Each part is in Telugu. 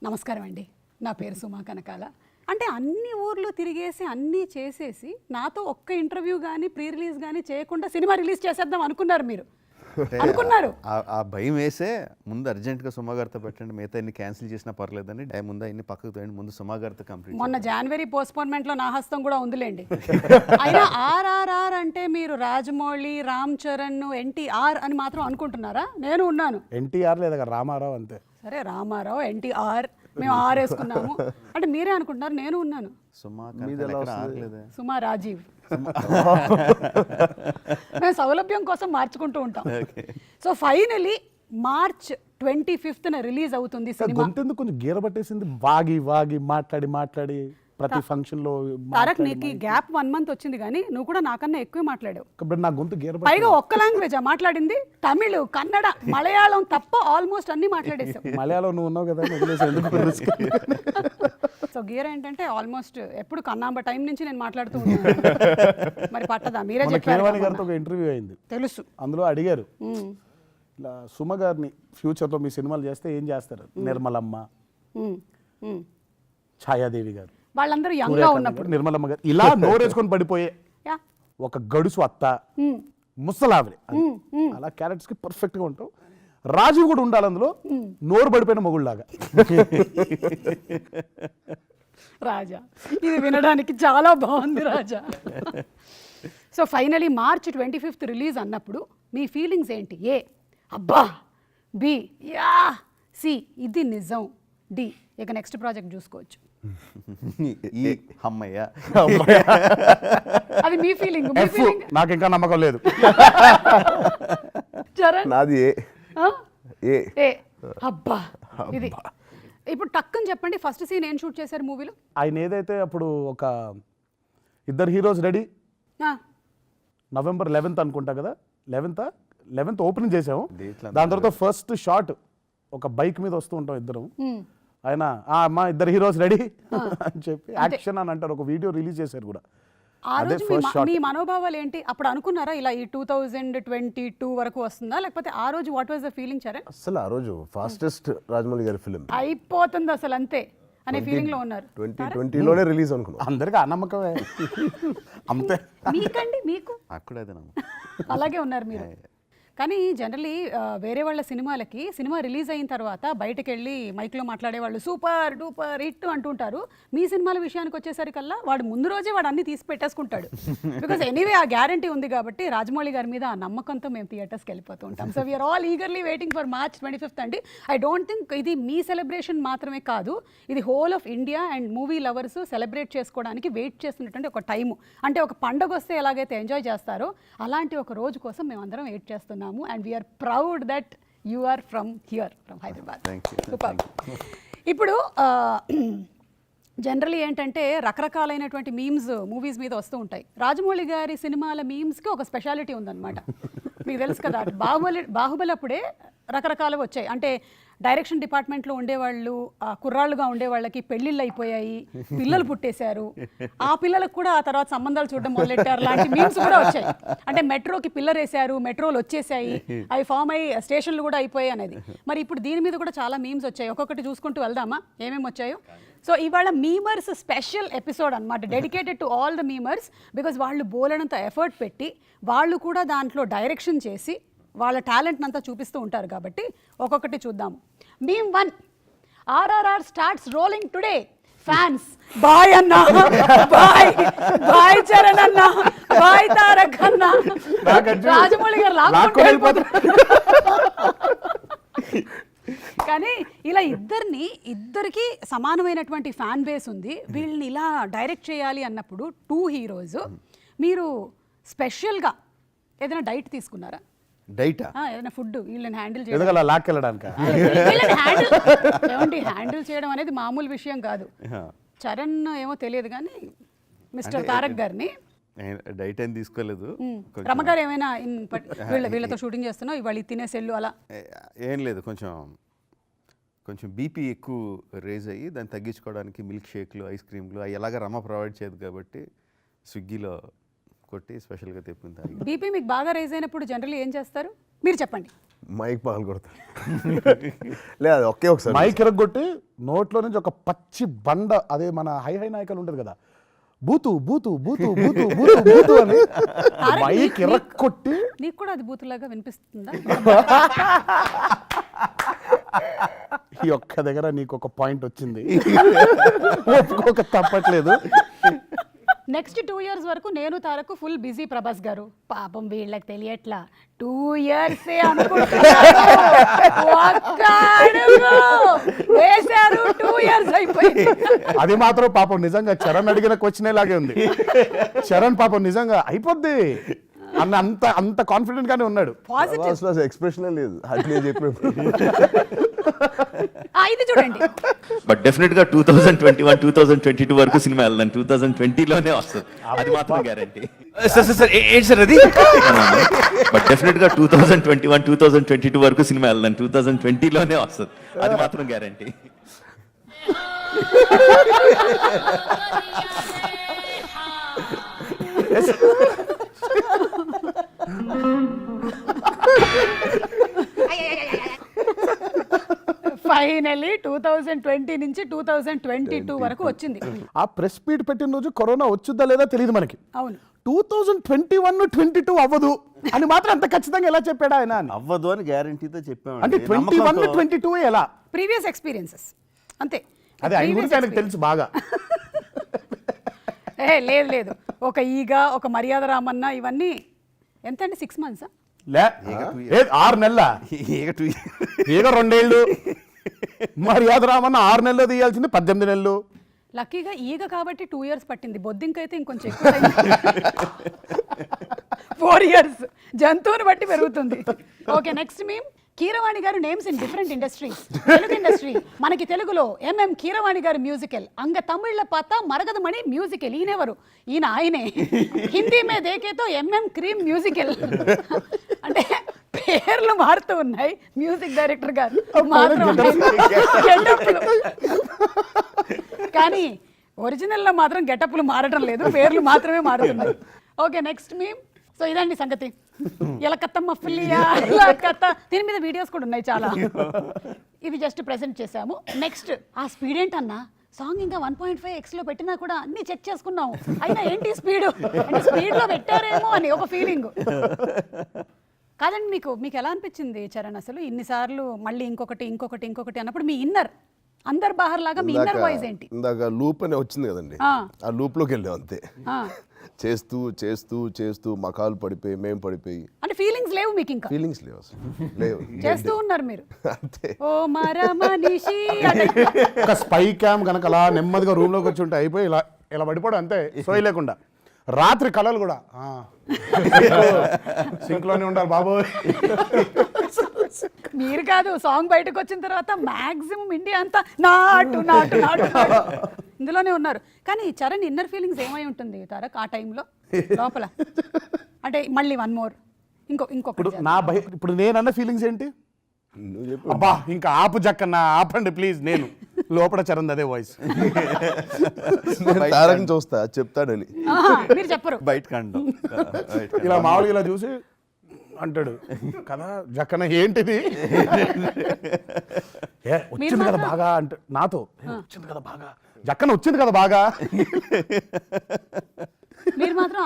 నమస్కారం అండి, నా పేరు సుమా కనకాల. అంటే అన్ని ఊర్లు తిరిగేసి అన్నీ చేసేసి నాతో ఒక్క ఇంటర్వ్యూ కానీ ప్రీ రిలీజ్ కానీ చేయకుండా సినిమా రిలీజ్ చేసేద్దాం అనుకున్నారు మీరు. అనుకున్నారు ఆ భయం వేసే ముందు అర్జెంట్గా సుమా గారితో పెట్టండి, మిగతా ఇన్ని క్యాన్సిల్ చేసినా పర్లేదని ముందు ఇన్ని పక్కకు తోయండి, ముందు సుమా గారితో కంప్లీట్. మొన్న జనవరి పోస్ట్పోన్మెంట్ లో నా హస్తం కూడా ఉందిలేండి. అయినా ఆర్ఆర్ఆర్ అంటే మీరు రాజమౌళి, రామ్ చరణ్, ఎన్టీఆర్ అని మాత్రం అనుకుంటున్నారా? నేను ఉన్నాను ఎన్టీఆర్ లేదా రామారావు అంతే. సరే రామారావు, ఎన్టీఆర్, మేము ఆర్ వేసుకున్నాము అంటే మీరే అనుకుంటున్నారు, నేను ఉన్నాను. సుమా రాజీవ్ మేము సౌలభ్యం కోసం మార్చుకుంటూ ఉంటాం. So finally March 25th release అవుతుంది సినిమా. గొంతెందుకు కొంచెం గీర పట్టేసింది, వాగి వాగి మాట్లాడి ప్రతి ఫంక్షన్ లో. తారక్, నీకు గ్యాప్ 1 month వచ్చింది కానీ నువ్వు కూడా నాకన్నా ఎక్కువ మాట్లాడావు. నా గొంతు గీర పైగా ఒక్క లాంగ్వేజ్ మాట్లాడింది, తమిళ్, కన్నడ, మలయాళం తప్ప ఆల్మోస్ట్ అన్ని మాట్లాడేసావు. మలయాళం నువ్వు ఉన్నావు కదా. సో గీర ఏంటంటే ఆల్మోస్ట్ ఎప్పుడు కన్నాంబ టైం నుంచి నేను మాట్లాడుతూ ఉన్నాను. మరి పట్టదా? మీరే చెప్పారు. గారితో ఒక ఇంటర్వ్యూ అయింది, తెలుసు. అందులో అడిగారు ఇలా సుమ గారిని ఫ్యూచర్ లో మీ సినిమాలు చేస్తే ఏం చేస్తారు? నిర్మలమ్మ, ఛాయాదేవి గారు, వాళ్ళందరూ యంగ్ గా ఉన్నప్పుడు నిర్మలమ్మ గారు ఇలా నోరేసుకొని పడిపోయే ఒక గడుసు అత్త, ముసలావిడ, అలా క్యారెక్టర్స్ కి పర్ఫెక్ట్ గా ఉంటావు. రాజు కూడా ఉండాలి అందులో, నోరు పడిపోయిన మొగుళ్ళలాగా. రాజా, ఇది వినడానికి చాలా బాగుంది Raja. So finally March 25th release అన్నప్పుడు మీ ఫీలింగ్స్ ఏంటి? ఏ అబ్బా, బి యా, సి ఇది నిజం, డి ఇక నెక్స్ట్ ప్రాజెక్ట్ చూసుకోవచ్చు. అది మీ ఫీలింగ్. నాకు ఇంకా నమ్మకం లేదు. నాది ఏ అబ్బా ఇది. ఇప్పుడు టక్కుని చెప్పండి, ఫస్ట్ సీన్ ఏం షూట్ చేశారు మూవీలో? ఆయన ఏదైతే అప్పుడు ఒక ఇద్దరు హీరోస్ రెడీ, November 11th అనుకుంటా కదా, 11th ఓపెనింగ్ చేసాము. దాని తర్వాత ఫస్ట్ షాట్ ఒక బైక్ మీద వస్తూ ఉంటాం ఇద్దరం. ఆయన అమ్మా ఇద్దరు హీరోస్ రెడీ అని చెప్పి యాక్షన్ అని అంటారు. ఒక వీడియో రిలీజ్ చేశారు కూడా. ఆ రోజు మీ మనోభావాలు ఏంటి? అప్పుడు అనుకున్నారా ఇలా ఈ 2022 వరకు వస్తుందా, లేకపోతే ఆ రోజు what was the feeling Charan? అసలు ఆ రోజు ఫాస్టెస్ట్ రాజమౌళి గారి ఫిలిం అయిపోతుంది అసలు అంతే అనే ఫీలింగ్ లో ఉన్నారు. 2020లోనే రిలీజ్ అనుకున్నాం. అందరికీ ఆ నమ్మకమే అంతే. మీకండి, మీకు అలాగే ఉన్నారు మీరు. కానీ జనరలీ వేరే వాళ్ళ సినిమా రిలీజ్ అయిన తర్వాత బయటకు వెళ్ళి మైక్లో మాట్లాడేవాళ్ళు సూపర్ డూపర్ హిట్ అంటుంటారు. మీ సినిమాల విషయానికి వచ్చేసరికల్లా వాడు ముందు రోజే వాడు అన్ని తీసి పెట్టేసుకుంటాడు. బికాస్ ఎనీవే ఆ గ్యారంటీ ఉంది కాబట్టి రాజమౌళి గారి మీద ఆ నమ్మకంతో మేము థియేటర్స్కి వెళ్ళిపోతూ ఉంటాం. So we're all eagerly waiting for March 25th అండి. ఐ డోంట్ థింక్ ఇది మీ సెలబ్రేషన్ మాత్రమే కాదు, ఇది whole of India and movie lovers celebrate చేసుకోవడానికి వెయిట్ చేస్తున్నటువంటి ఒక టైము. అంటే ఒక పండుగ వస్తే ఎలాగైతే ఎంజాయ్ చేస్తారో అలాంటి ఒక రోజు కోసం మేము అందరం వెయిట్ చేస్తున్నాం. And we are proud that you are from here, from Hyderabad. Thank you. Super. ఇప్పుడు జనరల్లీ ఏంటంటే రకరకాలైనటువంటి మీమ్స్ మూవీస్ మీద వస్తూ ఉంటాయి. రాజమౌళి గారి సినిమాల మీమ్స్కి ఒక స్పెషాలిటీ ఉందన్నమాట. మీకు తెలుసు కదా, బాహుబలి అప్పుడే రకరకాలుగా వచ్చాయి. అంటే డైరెక్షన్ డిపార్ట్మెంట్లో ఉండేవాళ్ళు, కుర్రాళ్ళుగా ఉండేవాళ్ళకి పెళ్ళిళ్ళు అయిపోయాయి, పిల్లలు పుట్టేశారు, ఆ పిల్లలకు కూడా ఆ తర్వాత సంబంధాలు చూడడం మొదలెట్టారు లాంటి మీమ్స్ కూడా వచ్చాయి. అంటే మెట్రోకి పిల్లర్ వేశారు, మెట్రోలు వచ్చేసాయి, అవి ఫామ్ అయ్యి స్టేషన్లు కూడా అయిపోయాయి అనేది. మరి ఇప్పుడు దీని మీద కూడా చాలా మీమ్స్ వచ్చాయి. ఒక్కొక్కటి చూసుకుంటూ వెళ్దామా ఏమేమి వచ్చాయో? సో ఇవాళ మీమర్స్ స్పెషల్ ఎపిసోడ్ అనమాట, dedicated to all the memers. Because వాళ్ళు బోలెడంత ఎఫర్ట్ పెట్టి వాళ్ళు కూడా దాంట్లో డైరెక్షన్ చేసి వాళ్ళ టాలెంట్ అంతా చూపిస్తూ ఉంటారు కాబట్టి ఒక్కొక్కటి చూద్దాము. Meme 1, RRR starts rolling today. Fans bye అన్నా, బాయ్ చరణ్ అన్నా, బాయ్ తారక్ అన్నా, రాజమౌళి గారు లాక్కుంటారు. కానీ ఇలా ఇద్దరికి సమానమైనటువంటి ఫ్యాన్ బేస్ ఉంది. వీళ్ళని ఇలా డైరెక్ట్ చేయాలి అన్నప్పుడు 2 హీరోస్, మీరు స్పెషల్గా ఏదైనా డైట్ తీసుకున్నారా? డైటా? ఏదైనా ఫుడ్ వీళ్ళని హ్యాండిల్ హ్యాండిల్ చేయడం అనేది మామూలు విషయం కాదు. చరణ్ ఏమో తెలియదు కానీ మిస్టర్ తారక్ గారిని డైట్ ఏం తీసుకోలేదు. రమగారు ఏమైనా వీళ్ళతో షూటింగ్ చేస్తున్నావు ఇవాళ తినే సెల్లు అలా ఏం లేదు, కొంచెం బీపీ ఎక్కువ రేజ్ అయ్యి దాన్ని తగ్గించుకోవడానికి మిల్క్ షేక్లు, ఐస్ క్రీమ్లు అవి ఎలాగ రమ ప్రొవైడ్ చేయదు కాబట్టి స్విగ్గీలో కొట్టి స్పెషల్గా తెప్పింది. బీపీ మీకు బాగా రైజ్ అయినప్పుడు జనరల్లీ ఏం చేస్తారు మీరు చెప్పండి? మైక్ పగలు కొడతాడు. లేదు అది ఒకే ఒకసారి మైక్ ఎరగొట్టి నోట్లో నుంచి ఒక పచ్చి బండ, అదే మన హై నాయకులు ఉంటుంది కదా, బూతు బూతు బూతు బూతు బూతు బూతు అని మైక్ ఎరక్కొట్టి. నీకు కూడా అది బూతులాగా వినిపిస్తుందా? ఈ ఒక్క దగ్గర నీకు ఒక పాయింట్ వచ్చింది, ఒప్పుకోక తప్పట్లేదు. నెక్స్ట్ 2 years వరకు నేను తారకు ఫుల్ బిజీ ప్రభాస్ గారు. పాపం వీళ్ళకి తెలియట్లా 2 years వేశారు, 2 years అయిపోయింది. అది మాత్రం పాపం నిజంగా చరణ్ అడిగిన క్వశ్చన్ లాగే ఉంది. చరణ్ పాపం నిజంగా అయిపోద్ది అన్న అంత కాన్ఫిడెంట్ గానే ఉన్నాడు. పాజిటివ్ ఎక్స్ప్రెషన్ లేదు అది నేను చెప్పినప్పుడు. ఇది చూడండి. బట్ డెఫినెట్ గా 2021 2022 వరకు సినిమా వెళ్దాం, 2020లోనే వస్తుంది, అది మాత్రం గ్యారంటీ. సార్ ఏంటి సార్ అది? బట్ డెఫినెట్ గా 2021 2022 వరకు సినిమా వెళ్దాం, 2020లోనే వస్తుంది, అది మాత్రం గ్యారంటీ. ఫైనలీ 2020 నుంచి 2022 వరకు వచ్చింది. ఆ ప్రెస్ మీట్ పెట్టిన రోజు కరోనా వచ్చుద్దా లేదా తెలియదు మనకి. అవును, 2021-22 అవ్వదు అని మాత్రం అంత ఖచ్చితంగా ఎలా చెప్పాడా ఆయన అని. అవ్వదు అని గ్యారంటీతో చెప్పాము. అంటే 21-22 ఎలా? ప్రీవియస్ ఎక్స్పీరియన్సెస్ అంతే. అదే ఆయన గురించి ఆయనకు తెలుసు బాగా. లేదు లేదు, ఒక ఈగ, ఒక మర్యాద రామన్న, ఇవన్నీ ఎంత అండి? 6 months? లే 6 నెలల ఈగ 2 ఏళ్ళు, మర్యాద రామన్న 6 నెలలు తీయాల్సింది 18 నెలలు. లక్కీగా ఈగ కాబట్టి 2 years పట్టింది, బొద్దింకైతే ఇంకొంచెం ఎక్కువ టైం 4 years. జంతువుని బట్టి పెరుగుతుంది. ఓకే, నెక్స్ట్ మేము కీరవాణి గారు names in different industries. Telugu industry మనకి తెలుగులో ఎంఎం కీరవాణి గారు మ్యూజికల్, అంగ తమిళ్ల పాత మరగదమణి మ్యూజికల్. ఈయనెవరు? ఈయన ఆయనే. హిందీ మే దేకేతో ఎంఎం క్రీమ్ మ్యూజికల్. అంటే పేర్లు మారుతూ ఉన్నాయి, మ్యూజిక్ డైరెక్టర్ గారు మాత్రం గెటప్లు. కానీ ఒరిజినల్లో మాత్రం గెటప్లు మారడం లేదు, పేర్లు మాత్రమే మారుతున్నాయి. ఓకే, నెక్స్ట్ మేము. సో ఇదండి సంగతి. ఎలా కత్తమ్మ ఫుల్లియా ఇలా కత్త, దీని మీద వీడియోస్ కూడా ఉన్నాయి చాలా. ఇది జస్ట్ ప్రెజెంట్ చేసాము. నెక్స్ట్ ఆ స్పీడ్ ఏంటన్నా, సాంగ్ ఇంకా 1.5x లో పెట్టినా కూడా అన్ని చెక్ చేసుకున్నాము, అయినా ఏంటి స్పీడ్ అంటే స్పీడ్లో పెట్టారేమో అని ఒక ఫీలింగ్. కాదండి, మీకు ఎలా అనిపించింది చరణ్ అసలు ఇన్నిసార్లు మళ్ళీ ఇంకొకటి అన్నప్పుడు మీ ఇన్నర్ అందరు బాహర్ లాగా మీ ఇన్నర్ వాయిస్ ఏంటి? ఇందాక లూప్ అనే వచ్చింది కదండి, ఆ లూప్ లోకి వెళ్ళాం అంతే. చేస్తూ చేస్తూ చేస్తూ మకాలు పడిపోయి మేము పడిపోయి, అంటే ఫీలింగ్స్ లేవు మీకు? ఇంకా ఫీలింగ్స్ లేవు అసలు, లేవు. చేస్తూ ఉన్నారు మీరు అంతే. ఓ మర మనిషి. ఒక స్పై క్యామ్ కనుక అలా నెమ్మదిగా రూమ్ లోకి వచ్చి ఉంటే అయిపోయి ఇలా ఇలా పడిపోవడం అంతే, సోయి లేకుండా. రాత్రి కళలు కూడా సింక్ లోనే ఉండాలి బాబోయ్. మీరు కాదు, సాంగ్ బయటకు వచ్చిన తర్వాత మాక్సిమం ఇండియా అంతా నాటు నాటు నాటు ఇందులోనే ఉన్నారు. కానీ చరణ్ ఇన్నర్ ఫీలింగ్స్ ఏమై ఉంటుంది తారక్ ఆ టైంలో లోపల? అంటే మళ్ళీ 1 more ఇంకొకటి ఇప్పుడు నేనన్న ఫీలింగ్స్ ఏంటి? నువ్వు చెప్పు. అబ్బా ఇంకా ఆపు జక్కన్న, ఆపండి ప్లీజ్. నేను లోపల చరణ్ అదే వాయిస్. తారకం చూస్తా చెప్తాడని, మీరు చెప్పరు, బయట కండం ఇలా మామూలుగా ఇలా చూసి అంటాడు కదా, జక్కన ఏంటిది వచ్చింది కదా బాగా అంటే నాతో, వచ్చింది కదా బాగా జక్కన వచ్చింది కదా బాగా. మీరు మాత్రం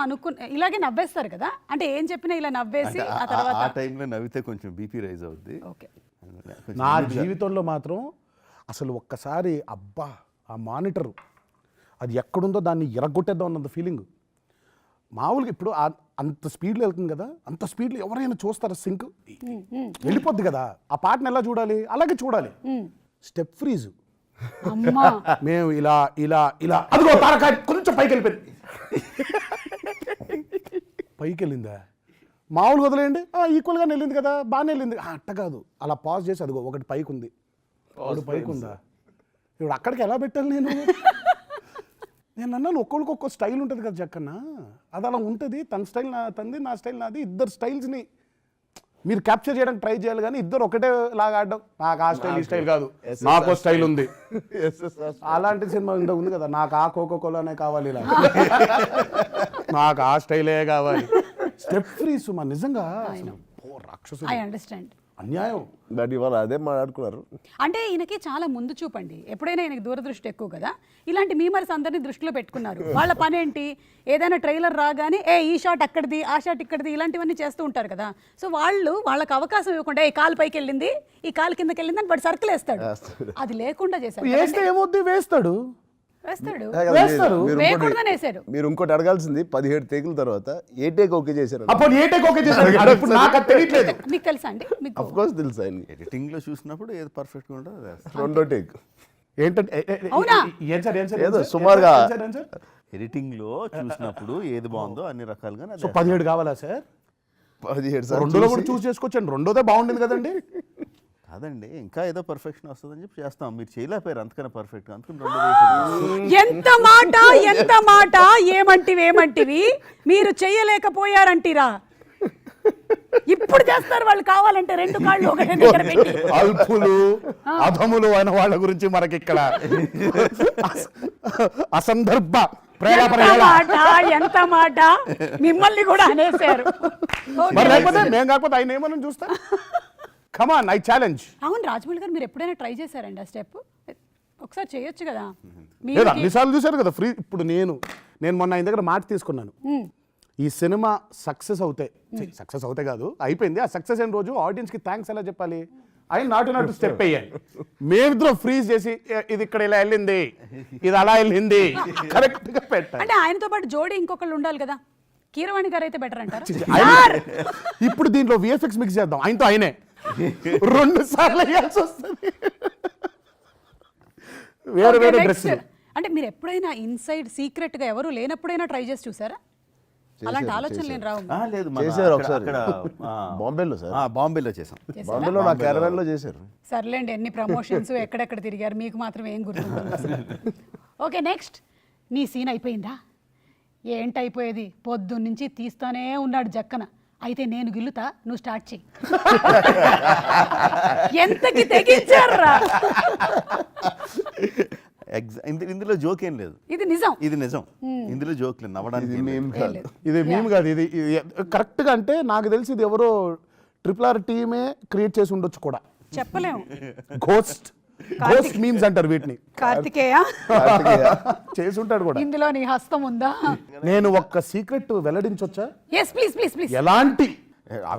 ఇలాగే నవ్వేస్తారు కదా, అంటే ఏం చెప్పినా ఇలా నవ్వేసి ఆ తర్వాత ఆ టైంలో నవ్వితే కొంచెం బీపీ రైజ్ అవుద్ది. ఓకే. నా జీవితంలో మాత్రం అసలు ఒక్కసారి అబ్బా ఆ మానిటరు అది ఎక్కడుందో దాన్ని ఎరగొట్టేద్దాం అన్నంత ఫీలింగ్. మామూలుగా ఇప్పుడు అంత స్పీడ్లో వెళ్తుంది కదా, అంత స్పీడ్లో ఎవరైనా చూస్తారా? సింక్ వెళ్ళిపోద్ది కదా, ఆ పాటను ఎలా చూడాలి? అలాగే చూడాలి. Step freeze. మేము ఇలా ఇలా ఇలా అదిగో తారకాయ కొంచెం పైకి వెళ్ళిపోయింది. పైకి వెళ్ళిందా? మామూలుగా వదిలేయండి, ఈక్వల్గానే వెళ్ళింది కదా, బాగానే వెళ్ళింది. అట్ట కాదు, అలా పాజ్ చేసి అదిగో ఒకటి పైకి ఉంది, ఒకటి పైకి ఉందా, ఇప్పుడు అక్కడికి ఎలా పెట్టాలి? నేను అన్నాను ఒక్కొక్కరికి ఒక్కో స్టైల్ ఉంటుంది కదా జక్కన్న, అది అలా ఉంటుంది. తన స్టైల్ తంది, నా స్టైల్ నాది. ఇద్దరు స్టైల్స్ని మీరు క్యాప్చర్ చేయడానికి ట్రై చేయాలి, కానీ ఇద్దరు ఒకటే లాగా ఆడడం. నాకు ఆ స్టైల్ ఈ స్టైల్ కాదు, నాకు స్టైల్ ఉంది. అలాంటి సినిమా ఇంత ఉంది కదా, నాకు ఆ కోకోకోలానే కావాలి, ఇలా నాకు ఆ స్టైలే కావాలి. స్టెప్ ఫ్రీ సుమా నిజంగా రాక్షసు. I understand. అన్యాయం. బట్ ఇవాళ అదే మాట్లాడుకున్నారు. అంటే ఈయనకి చాలా ముందు చూపండి, ఎప్పుడైనా ఈయనకి దూరదృష్టి ఎక్కువ కదా. ఇలాంటి మీమర్స్ అందరినీ దృష్టిలో పెట్టుకున్నారు. వాళ్ళ పని ఏంటి, ఏదైనా ట్రైలర్ రాగానే ఈ షాట్ అక్కడిది, ఆ షాట్ ఇక్కడిది, ఇలాంటివన్నీ చేస్తూ ఉంటారు కదా. సో వాళ్ళకి అవకాశం ఇవ్వకుండా ఈ కాలు పైకి వెళ్ళింది, ఈ కాలు కిందకి వెళ్ళింది అని వాడు సర్కిల్ వేస్తాడు. అది లేకుండా చేశాడు. వేస్తే ఏమవుద్ది, వేస్తాడు. వేస్తారు, వేయకూడదని వేశాడు. మీరు ఇంకోటి అడగాల్సింది 17 టేకుల తర్వాత ఏ టేక్ ఓకే చేశారు? అప్పుడు ఏ టేక్ ఓకే చేశారు? ఇప్పుడు నాకు అది తెలియట్లేదు. మీకు తెలుసా అండి? మీకు ఆఫ్ కోర్స్ తెలుసు ఆయన. ఎడిటింగ్లో చూసినప్పుడు ఏది పర్ఫెక్ట్గా ఉంటుందో అది వేస్తాం. రెండో టేక్ ఏంటంటే అవునా? ఏం సార్ ఏదో సుమారుగా ఎడిటింగ్లో చూసినప్పుడు ఏది బాగుందో అన్ని రకాలుగా సో 17 కావాలా సార్? 17 సార్లు రెండోలో కూడా చూస్ చేసుకోవచ్చండి. రెండోదే బాగుండేది కదండి. కాదండి, ఇంకా ఏదో పర్ఫెక్షన్ వస్తుందని చెప్పి చేస్తాం. మీరు చేయలేకపోయారు అంతకన్నా పర్ఫెక్ట్గా, అందుకని రెండు ఎంత మాట ఏమంటివి మీరు చెయ్యలేకపోయారంటీరా. ఇప్పుడు చేస్తారు వాళ్ళు కావాలంటే, రెండు కాళ్ళు ఒకటే దగ్గర పెట్టి. అల్పులు అధములు అయిన వాళ్ళ గురించి మనకి ఇక్కడ అసందర్భ ఎంత మాట మిమ్మల్ని కూడా అనేసారు. లేకపోతే మేము కాకపోతే ఆయన ఏమని చూస్తా. కమాన్, ఐ ఛాలెంజ్. అవును రాజమౌళి గారు, మీరు ఎప్పుడైనా ట్రై చేశారండి ఆ స్టెప్? ఒకసారి చేయొచ్చు కదా. లేదు, అన్నిసార్లు చూశారు కదా ఫ్రీ. ఇప్పుడు నేను మొన్న ఆయన దగ్గర మాట తీసుకున్నాను. ఈ సినిమా సక్సెస్ అవుతాయి కాదు, అయిపోయింది. ఆ సక్సెస్ అయిన రోజు ఆడియన్స్కి థ్యాంక్స్ ఎలా చెప్పాలి? ఆయన నాటు స్టెప్ అయ్యాయి. మేమిద్దరం ఫ్రీజ్ చేసి ఇది ఇక్కడ ఇలా వెళ్ళింది, ఇది అలా వెళ్ళింది, కరెక్ట్ గా పెట్టాలి. అంటే ఆయనతో పాటు జోడి ఇంకొకళ్ళు ఉండాలి కదా. కీరవాణి గారు అయితే బెటర్ అంటారు. ఇప్పుడు దీంట్లో విఎఫ్ఎక్స్ మిక్స్ చేద్దాం, ఆయనతో ఆయనే 2 సార్లు వేయాల్సి వస్తుంది. వేరే డ్రెస్. అంటే మీరు ఎప్పుడైనా ఇన్సైడ్ సీక్రెట్ గా ఎవరు లేనప్పుడైనా ట్రై చేసి చూసారా? అలాంటి ఆలోచనలు ఏం రావు? లేదు, చేశారు ఒకసారి బాంబేలో. సార్ బాంబేలో చేసాం. బాంబేలో నా క్యారవాన్ లో చేశారు. సర్లేండి, ఎన్ని ప్రమోషన్స్ ఎక్కడెక్కడ తిరిగారు, మీకు మాత్రం ఏం గుర్తుంది? ఓకే, నెక్స్ట్ నీ సీన్ అయిపోయిందా? ఏంటైపోయేది, పొద్దున్నుంచి తీస్తానే ఉన్నాడు జక్కన. అయితే నేను గిల్లుతా, నువ్వు స్టార్ట్ చెయ్యి. ఎంతకి తెగించారా? ఇందులో జోక్ ఏం లేదు, ఇది నిజం. ఇందులో జోక్ లేదు, నవ్వడానికి ఇది మేము కాదు. ఇది కరెక్ట్ గా అంటే నాకు తెలిసి ఇది ఎవరో RRR టీమే క్రియేట్ చేసి ఉండొచ్చు కూడా. చెప్పలేము. గోస్ట్ మీమ్స్ అంటారు వీటిని. కార్తికేయ చేసి ఉంటాడు కూడా. ఇందులో నీ హస్తం ఉందా? నేను ఒక్క సీక్రెట్ వెల్లడించొచ్చా? Yes please. ఎలాంటి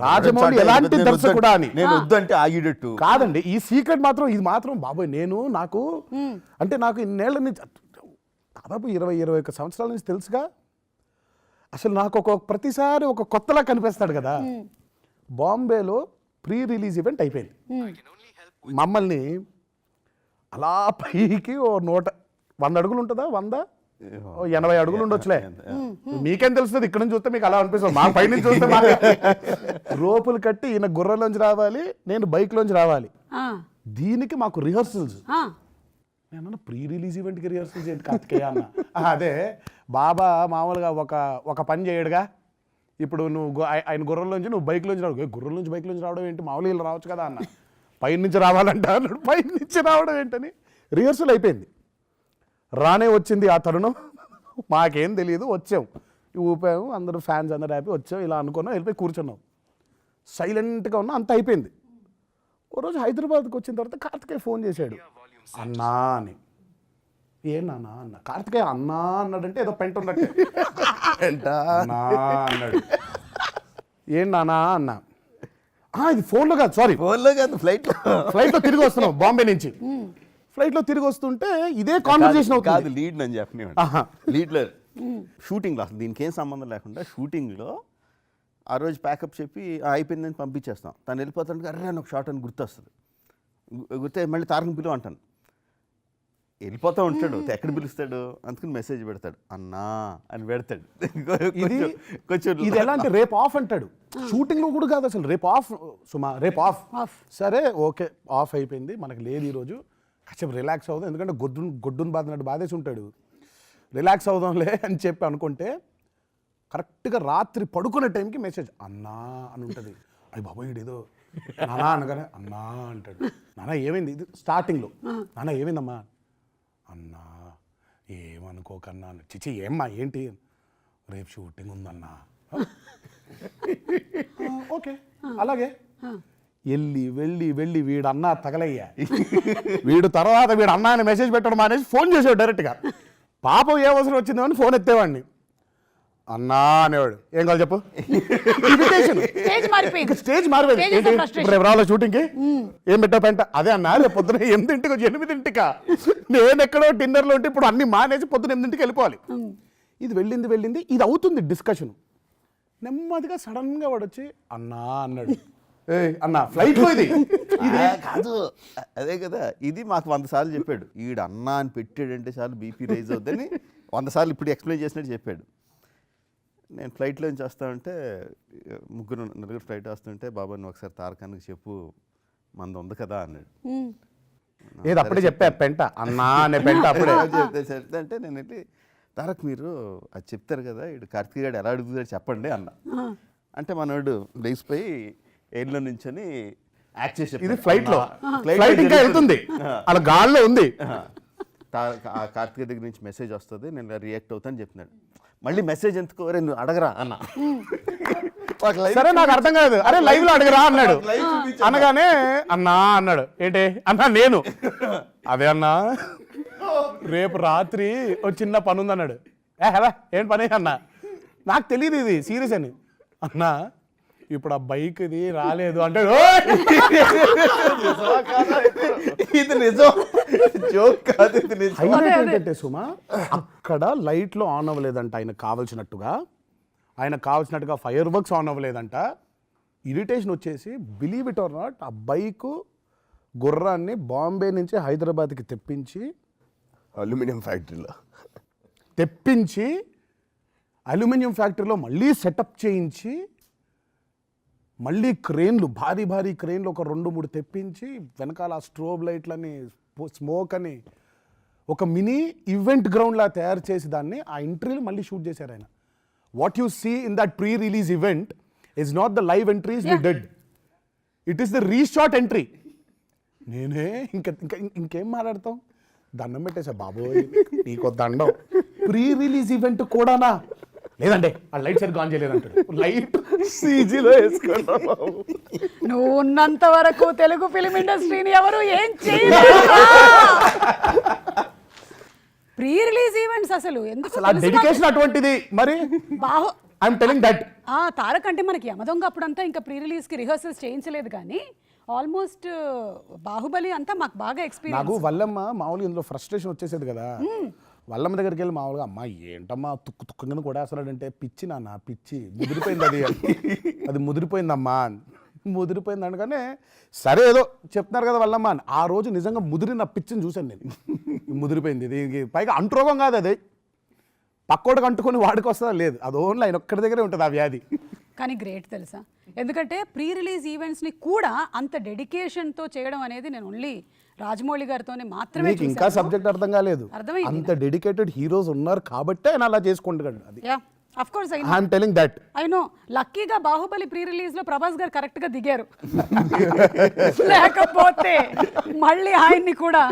రాజమౌళి ఎలాంటి దర్శకుడు అని. నేను వద్దు అంటే ఆగిడట్టు కాదండి, ఈ సీక్రెట్ మాత్రం, ఇది మాత్రం బాబోయ్. నాకు ఇన్నేళ్ల నుంచి, దాదాపు 20-21 సంవత్సరాల నుంచి తెలుసుగా. అసలు నాకు ప్రతిసారి ఒక కొత్తలా కనిపిస్తాడు కదా. బాంబేలో ప్రీ రిలీజ్ ఈవెంట్ అయిపోయింది. మమ్మల్ని అలా పైకి 100 అడుగులు ఉంటుందా, 180 అడుగులు ఉండొచ్చులే. మీకేం తెలుస్తుంది, ఇక్కడ నుంచి చూస్తే మీకు అలా అనిపిస్తుంది. మా పై నుంచి చూస్తే రోపులు కట్టి ఈయన గుర్రంలోంచి రావాలి, నేను బైక్లోంచి రావాలి. దీనికి మాకు రిహర్సల్స్. నేను ప్రీ రిలీజ్ ఈవెంట్కి రిహర్సల్స్ ఏంటి కార్తికేయ అన్న? అదే బాబా మామూలుగా ఒక పని చేయడుగా. ఇప్పుడు నువ్వు ఆయన గుర్రంలోంచి నువ్వు బైక్లోంచి రావు. గుర్రంలోంచి బైక్లోంచి రావడం ఏంటి, మామూలుగా ఇలా రావచ్చు కదా అన్న. పైనుంచి రావాలంట అన్నాడు. పైనుంచి రావడం ఏంటని రిహర్సల్ అయిపోయింది. రానే వచ్చింది ఆ తరుణం, మాకేం తెలియదు. వచ్చాం, ఊపాము, అందరూ ఫ్యాన్స్ అందరూ హ్యాపీ. వచ్చాం, ఇలా అనుకున్నాం, వెళ్ళిపోయి కూర్చున్నాం, సైలెంట్గా ఉన్నాం, అంత అయిపోయింది. ఓ రోజు హైదరాబాద్కి వచ్చిన తర్వాత కార్తికేయ ఫోన్ చేశాడు, అన్నా అని. ఏనానా అన్న. కార్తికేయ అన్నా అన్నాడంటే ఏదో పెంట ఉన్నట్టు. అన్నా అన్నాడు. ఏం నానా అన్నా. ఇది ఫోన్లో కాదు, సారీ ఫోన్లో కాదు, ఫ్లైట్లో తిరిగి వస్తున్నాం బాంబే నుంచి. ఫ్లైట్లో తిరిగి వస్తుంటే ఇదే కాన్వర్సేషన్ అవుతుంది. కాదు, లీడ్ అని చెప్పిన లీడ్లో షూటింగ్లో అసలు దీనికి ఏం సంబంధం లేకుండా షూటింగ్లో ఆ రోజు ప్యాకప్ చెప్పి అయిపోయిందని పంపించేస్తాం. తను వెళ్ళిపోతాడు, అరే అని ఒక షార్ట్ అని గుర్తొస్తుంది. గుర్తే మళ్ళీ తారకం పిలువ అంటాను, వెళ్ళిపోతూ ఉంటాడు, ఎక్కడ పిలుస్తాడు, అందుకని మెసేజ్ పెడతాడు, అన్నా అని పెడతాడు. కొంచెం ఇది ఎలా అంటే రేపు ఆఫ్ అంటాడు. షూటింగ్లో కూడా కాదు అసలు, రేపు ఆఫ్ సుమా, రేపు ఆఫ్. సరే ఓకే, ఆఫ్ అయిపోయింది, మనకు లేదు ఈరోజు, కాసేపు రిలాక్స్ అవుదాం, ఎందుకంటే గొడ్డును బాధినట్టు బాధేసి ఉంటాడు, రిలాక్స్ అవుదాంలే అని చెప్పి అనుకుంటే కరెక్ట్గా రాత్రి పడుకునే టైంకి మెసేజ్ అన్నా అని ఉంటుంది. అయ్యి బాబోయ్ ఏదో నానా అనగానే అన్నా అంటాడు. నానా ఏమైంది, ఇది స్టార్టింగ్లో, నానా ఏమైందమ్మా, అన్నా ఏమనుకోకన్నా. చిచి ఏమ్మా ఏంటి, రేపు షూటింగ్ ఉందన్నా. ఓకే అలాగే వెళ్ళి వీడు అన్న తగలయ్యా, వీడు తర్వాత వీడు అన్న అని మెసేజ్ పెట్టడం మానేసి ఫోన్ చేసాడు డైరెక్ట్గా. పాపం ఏ అవసరం వచ్చిందో అని ఫోన్ ఎత్తేవాడిని. అన్నా అనేవాడు, ఏం కావాలి చెప్పు. స్టేజ్ మారిపోయింది. స్టేజ్ మారిపోయింది. Stages of frustration. రేపు రావాలి షూటింగ్కి, ఏం పెట్టావు పెంట. అదే అన్న రేపు పొద్దున 8ంటికి 8ంటికా నేను ఎక్కడో డిన్నర్లో ఉంటే ఇప్పుడు అన్ని మానేసి పొద్దున 8ంటికి వెళ్ళిపోవాలి. ఇది వెళ్ళింది ఇది అవుతుంది డిస్కషన్. నెమ్మదిగా సడన్గా వాడు వచ్చి అన్నా అన్నాడు. ఏ అన్న ఫ్లైట్లో ఇది కాదు, అదే కదా, ఇది మాకు 100 సార్లు చెప్పాడు. ఈడు అన్నా అని పెట్టాడంటే చాలు బీపీ రైజ్ అవుద్దని 100 సార్లు ఇప్పుడు ఎక్స్ప్లెయిన్ చేసినట్టు చెప్పాడు. నేను ఫ్లైట్లో నుంచి వస్తామంటే నలుగురు ఫ్లైట్ వస్తుంటే, బాబా నువ్వు ఒకసారి తారకానికి చెప్పు మంది ఉంది కదా అన్నాడు. ఏది అప్పుడే చెప్పా పెంట అన్నా అనే పెంట అప్పుడే చెప్తే అంటే నేను వెళ్ళి, తారక్ మీరు అది చెప్తారు కదా, ఇటు కార్తీక్ గారు ఎలా అడుగుతాడు చెప్పండి అన్న. అంటే మనోడు లేచిపోయి ఎయిర్లో నుంచొని యాక్ట్ చేసి ఇది ఫ్లైట్లో ఫ్లైట్ ఇంకా వెళ్తుంది, అలా గాల్లో ఉంది. కార్తీక్ దగ్గర నుంచి మెసేజ్ వస్తుంది, నేను రియాక్ట్ అవుతాను చెప్పినాడు. మళ్ళీ మెసేజ్ ఎందుకు నువ్వు అడగరా అన్న. సరే నాకు అర్థం కాదు, అరే లైవ్ లో అడగరా అన్నాడు. అనగానే అన్నా అన్నాడు. ఏంటి అన్నా నేను అదే అన్నా రేపు రాత్రి ఒక చిన్న పని ఉందన్నాడు. హలా ఏం పని అన్నా, నాకు తెలియదు ఇది సీరియస్ అని. అన్నా ఇప్పుడు ఆ బైక్ ఇది రాలేదు అంటాడు. ఇది నిజం, జోక్ కాదు, ఇది నిజం. హైలైట్ ఏంటంటే సుమా, అక్కడ లైట్లు ఆన్ అవ్వలేదంట ఆయనకు కావాల్సినట్టుగా ఫైర్ వర్క్స్ ఆన్ అవ్వలేదంట. ఇరిటేషన్ వచ్చేసి బిలీవ్ ఇట్ ఆర్ నాట్, ఆ బైకు గుర్రాన్ని బాంబే నుంచి హైదరాబాద్కి తెప్పించి అల్యూమినియం ఫ్యాక్టరీలో మళ్ళీ సెటప్ చేయించి, మళ్ళీ క్రేన్లు భారీ క్రేన్లు ఒక 2-3 తెప్పించి, వెనకాల స్ట్రోబ్ లైట్లని స్మోక్ అని ఒక మినీ ఈవెంట్ గ్రౌండ్లా తయారు చేసి దాన్ని ఆ ఎంట్రీలు మళ్ళీ షూట్ చేశారు ఆయన. What you see in that pre release event is not the live entries we did, it is the reshot entry. నేనే ఇంకేం మాట్లాడతాం, దండం పెట్టేసా బాబోయ్ నీకో దండం. ప్రీ రిలీజ్ ఈవెంట్ కూడానా? లేదంటే ఆ లైట్ సరిగ్గా ఆన్ చేయలేదంటాడు. లైట్ సీజీలో వేసుకున్నా. నువ్వు ఉన్నంత వరకు తెలుగు ఫిలిం ఇండస్ట్రీని ఎవరు ఏం చేయలేదు. ప్రీ రిలీజ్ ఈవెంట్స్ అసలు ఎందుకు డెడికేషన్ అటువంటిది. మరి ఐఎమ్ టెలింగ్ దట్ తారక్ అంటే మనకి యమదొంగ అప్పుడంతా ఇంకా ప్రీ రిలీజ్ కి రిహర్సల్స్ చేయించలేదు, కానీ ఆల్మోస్ట్ బాహుబలి అంతా మాకు బాగా ఎక్స్పీరియన్స్. నాకు వల్లమ్మ మామూలుగా ఇందులో ఫ్రస్ట్రేషన్ వచ్చేసేది కదా. వల్లమ్మ దగ్గరికి వెళ్ళి మామూలుగా అమ్మ ఏంటమ్మా తుక్కు కూడా అసలు పిచ్చి నాన్న పిచ్చి ముదిరిపోయింది, అది ముదిరిపోయిందమ్మా ముదిరిపోయింది అనగానే సరే ఏదో చెప్తున్నారు కదా వల్లమ్మ అని. ఆ రోజు నిజంగా ముదిరిన పిచ్చిని చూశాను నేను. ముదిరిపోయింది ఇది, పైగా అంటురోగం కాదు అది, పక్కోడికి అంటుకొని వాడికి వస్తుందా లేదు, అది ఓన్లీ ఆయన ఒక్కడి దగ్గరే ఉంటుంది ఆ వ్యాధి. కానీ గ్రేట్ తెలుసా, ఎందుకంటే ప్రీ రిలీజ్ ఈవెంట్స్ని కూడా అంత డెడికేషన్తో చేయడం అనేది నేను ఓన్లీ రాజమౌళి గారితోనే మాత్రమే చూశాను. ఇంకా సబ్జెక్ట్ అర్థం కాలేదు, అర్థమైంది. అంత డెడికేటెడ్ హీరోస్ ఉన్నారు కాబట్టి ఆయన అలా చేసుకుంటాడు. అది of course I'm telling that. I know. లక్కీగా బాహుబలి ప్రీ రిలీజ్ లో ప్రభాస్ గారు కరెక్ట్ గా దిగారు, లేకపోతే మళ్ళీ ఆయన్ని కూడా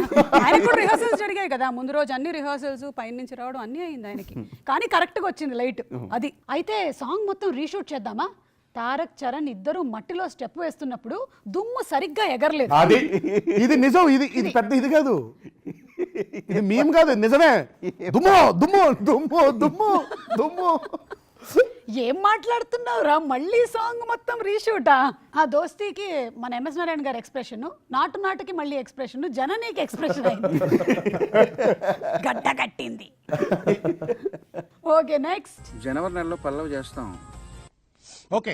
రిహర్సల్స్ జరిగాయి కదా ముందు రోజు, అన్ని రిహర్సల్స్ పైన నుంచి రావడం అన్ని అయింది ఆయనకి, కానీ కరెక్ట్ గా వచ్చింది లైట్. అది అయితే సాంగ్ మొత్తం రీషూట్ చేద్దామా? తారక్ చరణ్ ఇద్దరు మట్టిలో స్టెప్ వేస్తున్నప్పుడు దుమ్ము సరిగ్గా ఎగరలేదు. అది ఇది నిజం, ఇది పెద్ద ఇది కాదు, ఇది మీమ్ కాదు, నిజమే. దుమ్ము దుమ్ము దుమ్ము దుమ్ము దుమ్ము. ఏం మాట్లాడుతున్నావురా, మళ్ళీ సాంగ్ మొత్తం రీషూటా? ఆ దోస్తీకి మన ఎంఎస్ నారాయణ గారి ఎక్స్ప్రెషన్, నాటుకి మళ్ళీ ఎక్స్ప్రెషన్, జననీకి ఎక్స్ప్రెషన్ అయింది, గడ్డ కట్టింది. Okay next. జనవరి నెలలో పల్లవి చేస్తాం, ఓకే.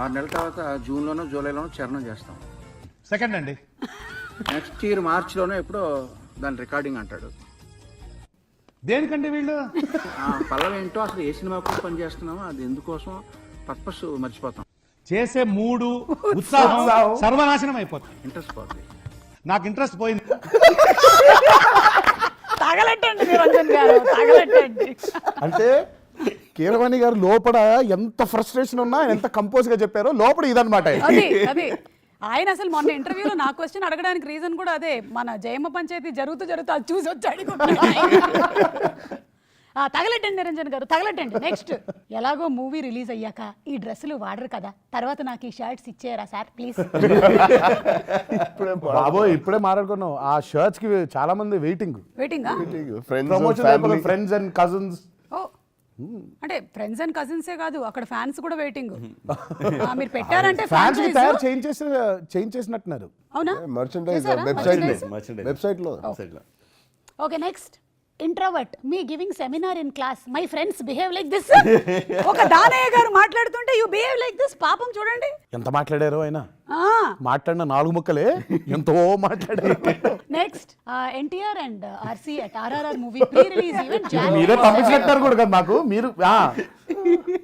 6 నెలల తర్వాత జూన్లోనో జూలైలోనో చరణం చేస్తాం. సెకండ్ అండి. నెక్స్ట్ ఇయర్ మార్చిలోనో ఎప్పుడో దాని రికార్డింగ్ అంటాడు. దేనికండి వీళ్ళు? పల్లవి ఏంటో అసలు ఏ సినిమా కోసం పని చేస్తున్నామో అది ఎందుకోసం పర్పస్ మర్చిపోతాం. చేసే మూడు ఉత్సాహం సర్వనాశనం అయిపోతుంది. ఇంట్రెస్ట్ పోతుంది. నాకు ఇంట్రెస్ట్ పోయింది. తగలెట్టండి నిరంజన్ గారు, తగలెట్టండి. అంటే కీరవాణి గారు లోపల ఎంత ఫ్రస్ట్రేషన్ ఉన్నా ఎంత కంపోజ్ గా చెప్పారో లోపల ఇదన్నమాట. అదే ఆయన అసలు మొన్న ఇంటర్వ్యూలో నా క్వశ్చన్ అడగడానికి రీజన్ కూడా అదే, మన జయమ్మ పంచాయతీ జరుగుతూ అది చూసి వచ్చి అడుగుతున్నాడు. తగలెట్టండి నిరంజన్ గారు, తగలెట్టండి. నెక్స్ట్, ఎలాగో మూవీ రిలీజ్ అయ్యాక ఈ డ్రెస్సులు వాడరు కదా, తర్వాత నాకు ఈ షర్ట్స్ ఇచ్చేయరా సార్ ప్లీజ్. బాబోయ్ ఇప్పుడే మాట్లాడుకున్నాం, ఆ షర్ట్స్ కి చాలా మంది waiting. Friends friends and cousins. ఓ అంటే ఫ్రెండ్స్ అండ్ కజిన్సే కాదు, అక్కడ ఫ్యాన్స్ కూడా వెయిటింగ్. మీరు పెట్టారంటే ఫ్యాన్స్ కి తయారు franchise- చేయించేసినట్టున్నారు. అవునా? మర్చెండైజ్ చేశారా? వెబ్సైట్ లో okay, next, introvert me giving seminar in class, my friends behave like this. ఒక దానయ్య గారు మాట్లాడుతుంటే యు బిహేవ్ లైక్ దిస్. పాపం చూడండి ఎంత మాట్లాడారో ఆయన, ఆ మాట్లాడిన 4 ముక్కలే ఎంతో మాట్లాడారు. Next, NTR and RC at RRR movie pre release event మీరే పంపించినట్టారు కూడా కదా మాకు, మీరు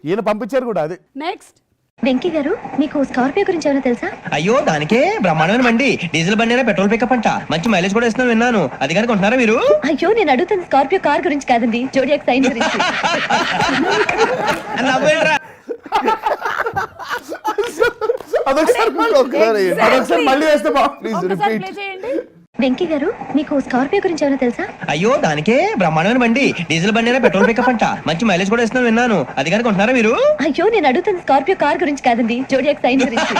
ఈయన పంపించారు కూడా. అది నెక్స్ట్, వెంకీ గారు, మీకు స్కార్పియో గురించి ఏమైనా తెలుసా? అయ్యో దానికే బ్రహ్మాండమైన బండి, డీజిల్ బండి అయినా పెట్రోల్ పికప్ అంట, మంచి మైలేజ్ కూడా ఇస్తున్నాను విన్నాను. అది కనుక కొంటున్నారా మీరు? అయ్యో నేను అడుగుతుంది స్కార్పియో కార్ గురించి కాదండి, జోడియాక్ సైన్ గురించి. అదొకసారి మళ్ళీ వేస్తే ఒకసారి play చేయండి. వెంకీ గారు, మీకు స్కార్పియో గురించి ఏమైనా తెలుసా? అయ్యో దానికే బ్రహ్మాండమైన బండి, డీజిల్ బండి అయినా పెట్రోల్ పికప్ అంట, మంచి మైలేజ్ కూడా ఇస్తున్నాను విన్నాను. అది కనుక కొంటున్నారా మీరు? అయ్యో నేను అడుగుతుంది స్కార్పియో కార్ గురించి కాదండి, జోడియాక్ సైన్ గురించి.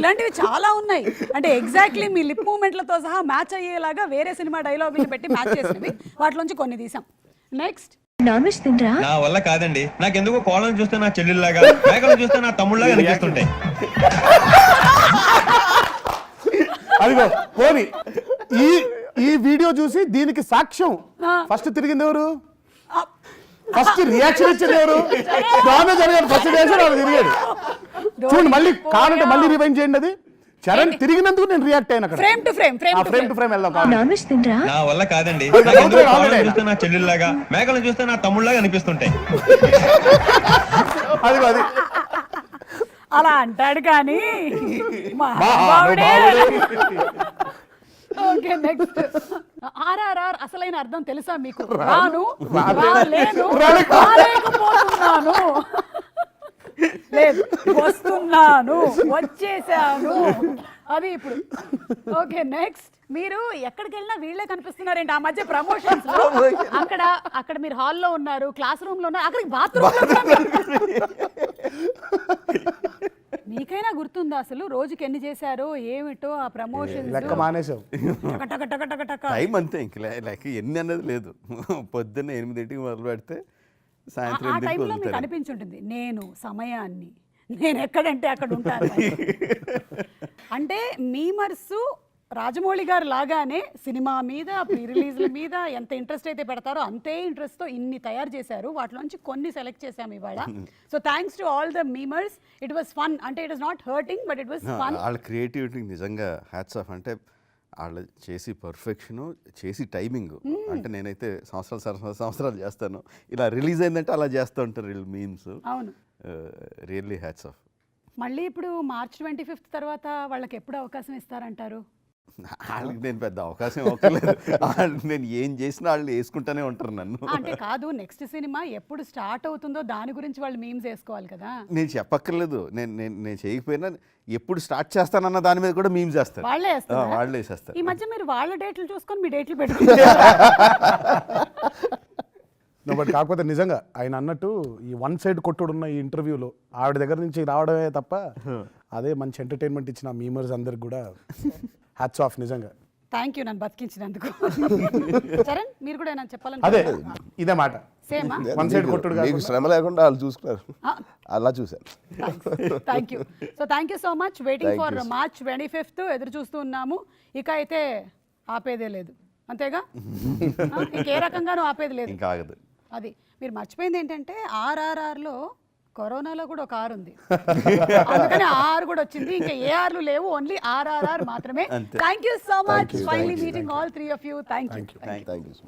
ఇలాంటివి చాలా ఉన్నాయి. అంటే ఎగ్జాక్ట్లీ మీ లిప్ మూమెంట్లతో సహా మ్యాచ్ అయ్యేలాగా వేరే సినిమా డైలాగులు పెట్టి మ్యాచ్ చేసినవి, వాటిలోంచి కొన్ని తీసాం. నెక్స్ట్, నాన్ వెజ్ తినరా? నా వల్ల కాదండి, నాకెందుకో కోళ్ళను చూస్తే నా చెల్లెళ్ళలాగా, మేకలను చూస్తే నా తమ్ముళ్ళగా అనిపిస్తుంటాయి. అదిగో పోనీ ఈ వీడియో చూసి దీనికి సాక్ష్యం ఫస్ట్ తిరిగింది ఎవరు? ఫస్ట్ రియాక్షన్ ఇచ్చింది ఎవరు? దానే జరిగాడు. ఫస్ట్ రియాక్షన్ వాడు తిరిగాడు. చూడండి, మళ్ళీ కావాలంటే మళ్ళీ రివైండ్ చేయండి. అది చరణ్ తిరిగినందుకు నేను రియాక్ట్ అయినా. ఫ్రేమ్ టు ఫ్రేమ్ వెళ్దాం. నాన్ వెజ్ తినరా? నా వల్ల కాదండి, నాకెందుకో కోళ్ళను చూస్తే నా చెల్లెళ్ళలాగా, మేకలను చూస్తే నా తమ్ముళ్ళగా అనిపిస్తుంటాయి. అదిగో అది అలా అంటాడు కానీ ఓకే, నెక్స్ట్, ఆర్ఆర్ఆర్ అసలైన అర్థం తెలుసా మీకు? రాను, రాలేను, రాలేకపోతున్నాను, లేదు వస్తున్నాను, వచ్చేసాను, అది ఇప్పుడు. ఓకే, నెక్స్ట్, మీరు ఎక్కడికి వెళ్ళినా వీళ్ళే కనిపిస్తున్నారేంటి? ఆ మధ్య ప్రమోషన్స్ అక్కడ మీరు హాల్లో ఉన్నారు, క్లాస్ రూమ్ లో ఉన్నారు, అక్కడికి బాత్రూమ్. మీకైనా గుర్తుందా అసలు రోజుకి ఎన్ని చేశారో ఏమిటో ఆ ప్రమోషన్? లెక్క మానేసావు. టైం అంతే, ఇంక లైక్ ఎన్ని అన్నది లేదు. పొద్దున్న 8ంటికి మొదలు పెడితే సాయంత్రం ఆ 8ంటికి టైంలో మీకు వదులుతారు. అనిపించుంటుంది నేను సమయాన్ని, నేను ఎక్కడంటే అక్కడ ఉంటాను. అంటే మీమర్స్ రాజమౌళి గారు లాగానే సినిమా మీద, ప్రీ రిలీజ్ల మీద ఎంత ఇంట్రెస్ట్ అయితే పెడతారో అంతే ఇంట్రెస్ట్తో ఇన్ని తయారు చేశారు. వాటిలోంచి కొన్ని సెలెక్ట్ చేశాము ఇవాళ. So thanks to all the memers. It was fun. అంటే it was not hurting, but it was fun. వాళ్ళ క్రియేటివిటీ నిజంగా హ్యాట్స్ ఆఫ్. అంటే వాళ్ళు చేసి పర్ఫెక్షను, చేసి టైమింగ్. అంటే నేనైతే సంవత్సరాలు చేస్తాను, ఇలా రిలీజ్ అయిందంటే అలా చేస్తూ ఉంటారు వీళ్ళు మీమ్స్. అవును, రియల్లీ హ్యాట్స్ ఆఫ్. మళ్ళీ ఇప్పుడు మార్చ్ 25 తర్వాత వాళ్ళకి ఎప్పుడు అవకాశం ఇస్తారంటారు? వాళ్ళకి నేను పెద్ద అవకాశం ఇవ్వలేదు. నేను ఏం చేసినా వాళ్ళు వేసుకుంటూనే ఉంటారు నన్ను. అంటే కాదు, నెక్స్ట్ సినిమా ఎప్పుడు స్టార్ట్ అవుతుందో దాని గురించి వాళ్ళు మీమ్స్ వేసుకోవాలి కదా. నేను చెప్పక్కర్లేదు, నేను చేయకపోయినా ఎప్పుడు స్టార్ట్ చేస్తానన్న దాని మీద కూడా మీమ్స్ చేస్తారు. వాళ్ళే వేస్తారు. వాళ్ళే వేసేస్తారు. ఈ మధ్య మీరు వాళ్ళ డేట్లు చూసుకొని మీ డేట్లు పెట్టుకుంటారు. బట్ కాకపోతే నిజంగా ఆయన అన్నట్టు ఈ వన్ సైడ్ కొట్టుడున్న ఈ ఇంటర్వ్యూలో ఆవిడ దగ్గర నుంచి రావడమే తప్ప అదే మంచి ఎంటర్టైన్మెంట్ ఇచ్చిన మీమర్స్ అందరికి కూడా హ్యాట్స్ ఆఫ్ నిజంగా. థ్యాంక్ యూ నన్ను బతికించినందుకు. చరణ్, మీరు కూడా ఏమైనా చెప్పాలని? అదే ఇదే మాట, సేమా? వన్ సైడ్ కొట్టుడు మీకు శ్రమ లేకుండా వాళ్ళు చూసుకున్నారు, అలా చూశారు. Thank you. So thank you so much. Waiting for March 25 ఎదురు చూస్తూ ఉన్నాము. ఇక అయితే ఆపేదే లేదు, అంతేగా? ఇంకే రకంగానూ ఆపేది లేదు, ఇంకా ఆగదు. అది మీరు మర్చిపోయింది ఏంటంటే ఆర్ఆర్ఆర్లో కరోనాలో కూడా ఒక ఆర్ ఉంది, అందుకని ఆర్ కూడా వచ్చింది. ఇంకా ఏ ఆర్లు లేవు, ఓన్లీ ఆర్ఆర్ఆర్ మాత్రమే. Thank you so much. Finally meeting all 3 of you. Thank you.